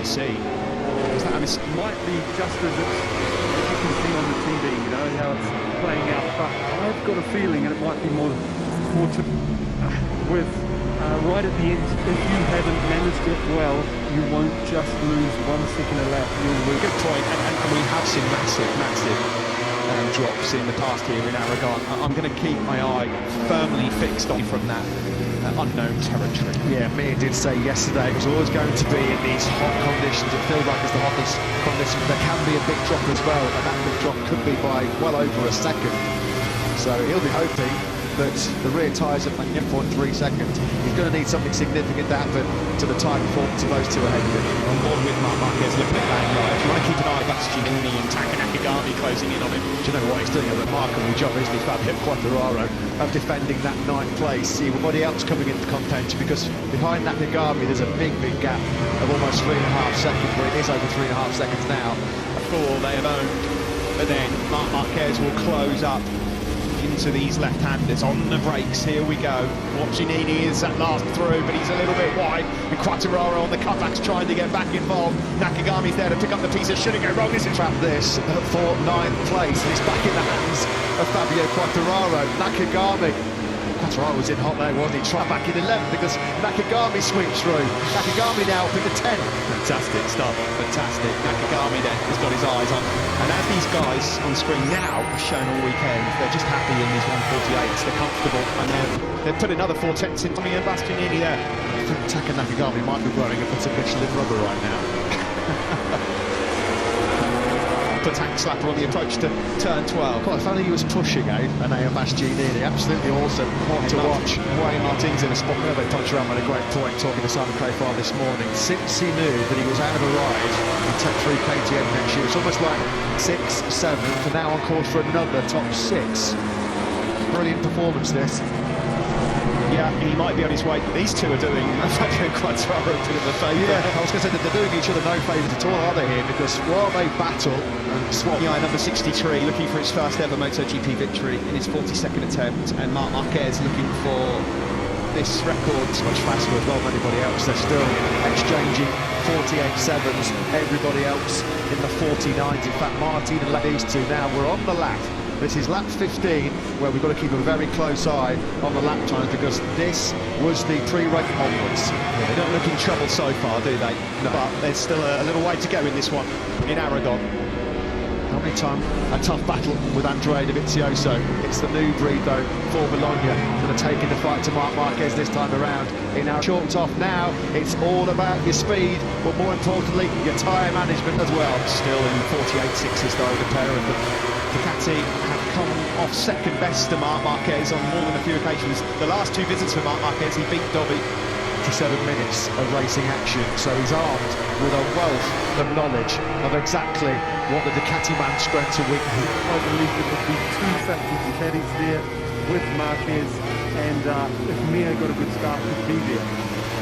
actually see. It might be just as you can see on the TV, you know, how it's playing out, but I've got a feeling, and it might be more with right at the end, if you haven't managed it well, you won't just lose 1 second a lap, you'll lose. Good point, and we have seen massive drops in the past here in Aragon. I'm going to keep my eye firmly fixed on from that unknown territory. Yeah, Mir did say yesterday it was always going to be in these hot conditions. It feels like it's the hottest conditions. There can be a big drop as well, and that big drop could be by well over a second. So he'll be hoping that the rear tyres are making 4.3 seconds. He's going to need something significant to happen to the time performance of those two ahead of him. On board with Marc Marquez looking at that line. If you want to keep an eye on Bastianini and Nakagami closing in on him. Do you know what? He's doing a remarkable job, isn't he, Fabio Quartararo, of defending that 9th place. See, everybody else coming into contention, because behind Nakagami there's a big gap of almost 3.5 seconds, where it is over 3.5 seconds now. A four they have owned, but then Marc Marquez will close up into these left-handers on the brakes. Here we go. Portimão is at last through, but he's a little bit wide. And Quartararo on the cutbacks trying to get back involved. Nakagami's there to pick up the pieces. Should it go wrong? This is trap this for 9th place. And it's back in the hands of Fabio Quartararo. Nakagami. Quartararo was in hot there, wasn't he? Try back in 11th because Nakagami sweeps through. Nakagami now up in the 10th. Fantastic stuff, fantastic. Nakagami then has got his eyes on. And as these guys on screen now have shown all weekend, they're just happy in these 148s, they're comfortable, and they've put another 4 tenths into me and Bastianini there. I think Taka Nakagami might be wearing a bit of Michelin rubber right now. The tank slapper on the approach to turn 12. Quite funny he was pushing out Enea Bastianini, absolutely awesome to watch. Wayne Martin's in a spot. They touched around with a great point talking to Simon Crayford this morning. Since he knew that he was out of a ride in Tech 3 KTM next year, it's almost like 6th, 7th, and now on course for another top 6. Brilliant performance this. Yeah, he might be on his way. These two are doing Fabio Quartararo a bit of a favour. Yeah, I was going to say that they're doing each other no favours at all, are they, here? Because while they battle and swap... Yeah, number 63 looking for his first ever MotoGP victory in his 42nd attempt, and Marc Marquez looking for this record. It's much faster as well than anybody else. They're still exchanging 48.7s. Everybody else in the 49s. In fact, Martin and these two now, we're on the lap. This is lap 15, where we've got to keep a very close eye on the lap times, because this was the pre-race onwards. Yeah, they don't look in trouble so far, do they? No. But there's still a little way to go in this one, in Aragon. How many times a tough battle with Andrea Dovizioso. It's the new breed, though, for Bologna, that are taking the fight to Marc Marquez this time around. In our chalked off now, it's all about your speed, but more importantly, your tyre management as well. Still in 48.6s, though, the pair of them. Ducati have come off second best to Marc Marquez on more than a few occasions. The last 2 visits for Marc Marquez, he beat Dobby. 7 minutes of racing action, so he's armed with a wealth of knowledge of exactly what the Ducati man's strengths and weaknesses. I believe it would be 2 factors. Ducati's there with Marquez, and if Mir got a good start, he'd be there.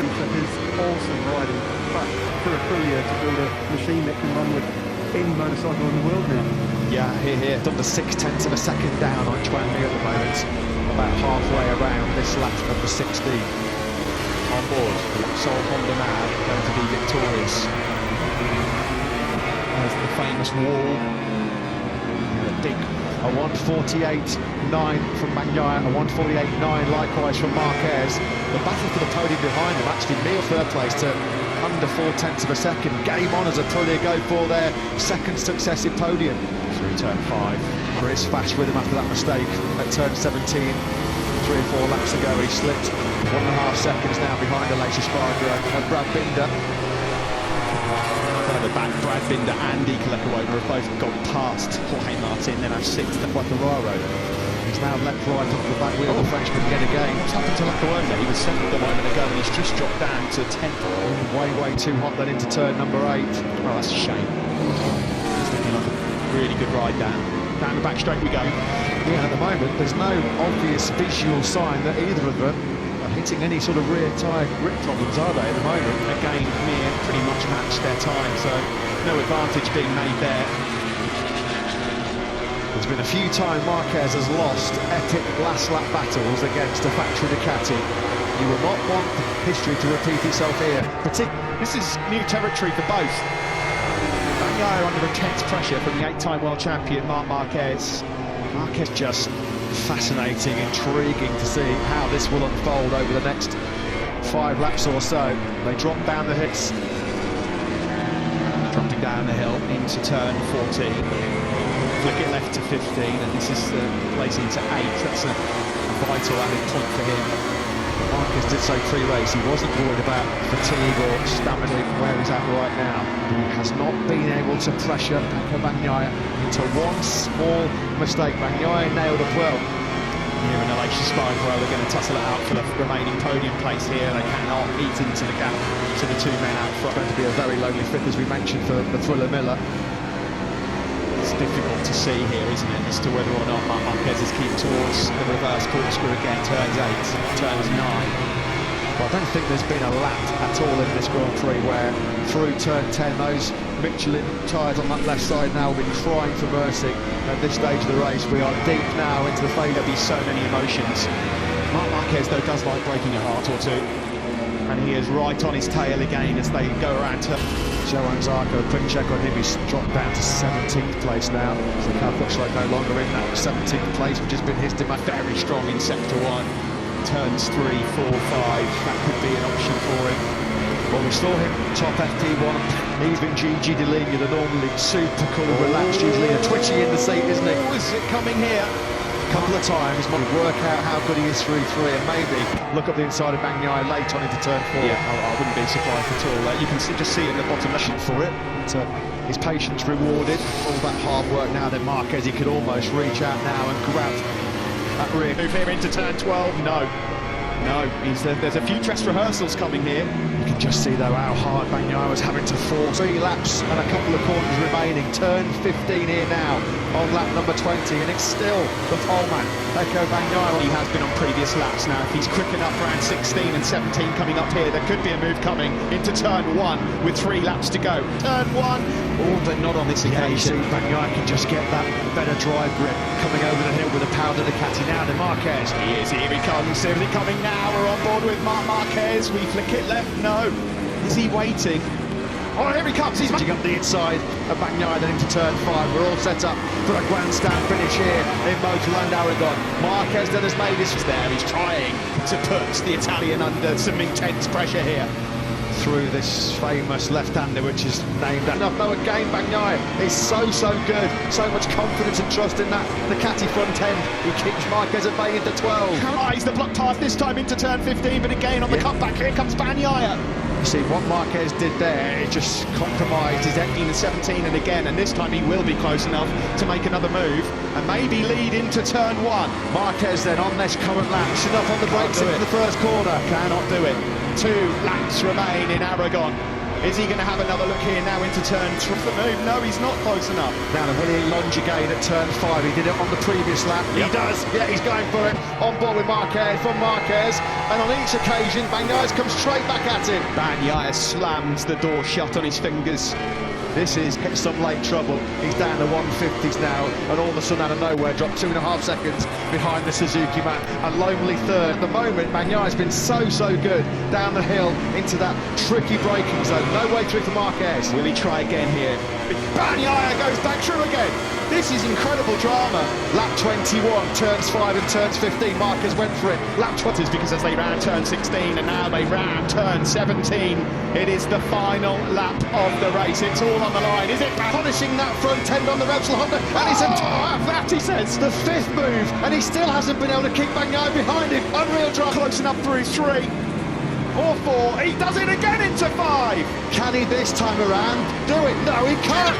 And for his awesome riding, but for Aprilia to build a machine that can run with any motorcycle in the world now. Yeah, here. Done the 6/10 of a second down on Juan Mir at the moment, about halfway around this lap of the 16. On board, Sol Honda now going to be victorious. As the famous wall, a 1:48.9 from Bagnaia, a 1:48.9 likewise from Marquez. The battle for the podium behind him, actually Mir third place to under 4 tenths of a second. Game on as Aprilia go for their second successive podium. Through turn 5. Chris Fash with him after that mistake at turn 17. 3 or 4 laps ago he slipped 1.5 seconds now behind Aleix Espargaro and Brad Binder. Further back, Brad Binder and Iker Lecuona have both gone past Jorge Martin, then have 6th to Quartararo. He's now leapt right onto the back wheel of the Frenchman yet again. What's happened to Lecuona? He was 7th a moment ago and he's just dropped down to 10th. Way too hot then into turn number 8. Oh, that's a shame. He's looking like a really good ride down. Down the back straight we go. Yeah, at the moment there's no obvious visual sign that either of them are hitting any sort of rear tyre grip problems, are they, at the moment? Again, Mir pretty much matched their time, so no advantage being made there. There's been a few times Marquez has lost epic last lap battles against a factory Ducati. You will not want history to repeat itself here. This is new territory for both. Bagnaia under intense pressure from the 8-time world champion Marc Marquez. Marquez just fascinating, intriguing to see how this will unfold over the next 5 laps or so. They drop down the hits. Dropping down the hill into turn 14. Flick it left to 15, and this is the place into 8. That's a vital added point for him. Marquez did say pre-race he wasn't worried about fatigue or stamina where he's at right now. He has not been able to pressure Pecco Bagnaia into one small mistake. Bagnaia nailed it well. Here in Aleix Espargaro, they're going to tussle it out for the remaining podium place here. They cannot eat into the gap to the 2 men out front. It's going to be a very lonely fifth, as we mentioned, for Thriller Miller. It's difficult to see here, isn't it, as to whether or not Marc Marquez is keen towards the reverse corkscrew again. Turns 8, turns 9. Well, I don't think there's been a lap at all in this Grand Prix where through turn 10 those Michelin tyres on that left side now will be crying for mercy at this stage of the race. We are deep now into the phase. There'll be so many emotions. Marc Marquez, though, does like breaking a heart or two, and he is right on his tail again as they go around to Johann Zarco. A quick check on him, he's dropped down to 17th place now. So Cal Crutchlow no longer in that 17th place, which has been his demand. very strong in sector 1. Turns 3, 4, 5, that could be an option for him. Well, we saw him top FP1, even Gigi D'Aligna, the normally super cool, relaxed, usually a twitchy in the seat, isn't he? Oh, is it coming here? A couple of times, might work out how good he is through 3, and maybe look up the inside of Bagnaia late on into turn 4. Yeah, I wouldn't be surprised at all. You can just see it at the bottom for it. But, his patience rewarded, all that hard work now. Then Marquez, he could almost reach out now and grab that rear. Move here into turn 12. No, there's a few dress rehearsals coming here. You can just see though how hard Bagnaia was having to force. 3 laps and a couple of corners remaining. Turn 15 here now on lap number 20, and it's still the pole man, Pecco Bagnaia. He has been on previous laps now. If he's quick enough around 16 and 17 coming up here, there could be a move coming into turn 1 with 3 laps to go. Turn 1, oh, but not on this occasion. Bagnaia can just get that better drive grip coming over the hill with a power Ducati. Now to Marquez. He is, here he comes. Is he coming now? We're on board with Marc Marquez. We flick it left. No. Is he waiting? Oh, here he comes. He's matching up the inside of Bagnaia, then into turn 5. We're all set up for a grandstand finish here in Motorland Aragon. Marquez then has made his there. He's trying to put the Italian under some intense pressure here. Through this famous left-hander, which is named enough. No, again, Bagnaia is so good. So much confidence and trust in that Ducati front end. He keeps Marquez at bay into 12. Eyes the block tires this time into turn 15, but again on the cutback, here comes Bagnaia. You see what Marquez did there, it just compromised his 18 and 17, and again, and this time he will be close enough to make another move and maybe lead into turn 1. Marquez then on this current lap, should up on the brakes into the first corner. Cannot do it. 2 laps remain in Aragon. Is he going to have another look here now into turn 3 for the move? No, he's not close enough. Now the Willie lunge again at turn 5. He did it on the previous lap. Yep. He does. Yeah, he's going for it. On board with Marquez, from Marquez. And on each occasion, Bagnaia comes straight back at him. Bagnaia slams the door shut on his fingers. This is some late trouble. He's down to 150s now, and all of a sudden out of nowhere dropped 2.5 seconds behind the Suzuki man. A lonely third. At the moment, Bagnaia's been so good down the hill into that tricky braking zone. No way through for Marquez. Will he try again here? Bagnaia goes back through again. This is incredible drama. Lap 21, turns 5 and turns 15. Marquez went for it. Lap 20 is because as they round turn 16 and now they round turn 17. It is the final lap of the race. It's all on the line. Is it punishing that front end on the Repsol Honda? And he's that he says. The 5th move, and he still hasn't been able to keep Bagnaia behind him. Unreal drama. Close enough through 3 or 4. He does it again into 5. Can he this time around do it? No, he can't.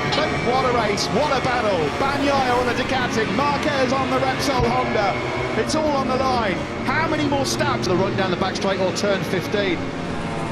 What a race, what a battle. Bagnaia on the Ducati, Marquez on the Repsol Honda. It's all on the line. How many more stabs? The run down the back straight or turn 15.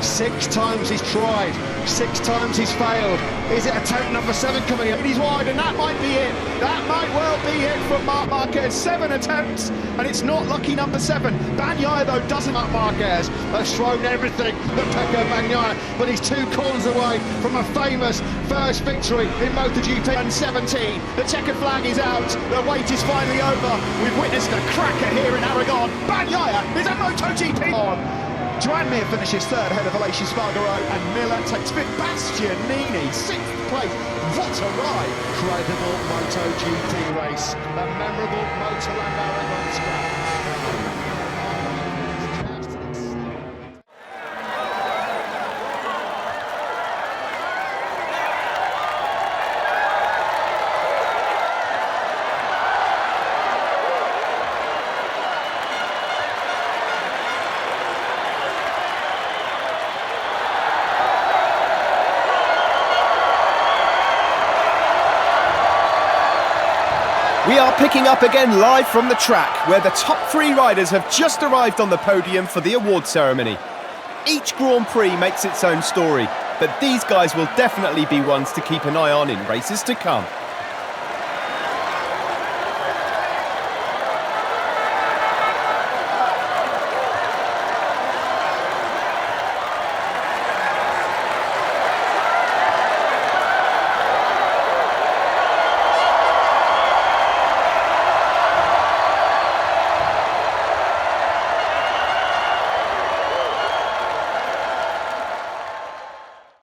6 times he's tried, 6 times he's failed. Is it attempt number 7 coming up? He's wide, and that might be it. That might well be it from Marc Marquez. 7 attempts, and it's not lucky number 7. Bagnaia, though, doesn't. Marc Marquez has thrown everything at Pecco Bagnaia, but he's 2 corners away from a famous first victory in MotoGP. And 17, the checkered flag is out. The wait is finally over. We've witnessed a cracker here in Aragon. Bagnaia is a MotoGP on. Joan Mir finishes third ahead of Alessia Spargaro, and Miller takes fifth. Bastianini, sixth place. What a ride! Incredible MotoGP race, a memorable Motorland Aragon scrap. We are picking up again live from the track, where the top 3 riders have just arrived on the podium for the award ceremony. Each Grand Prix makes its own story, but these guys will definitely be ones to keep an eye on in races to come.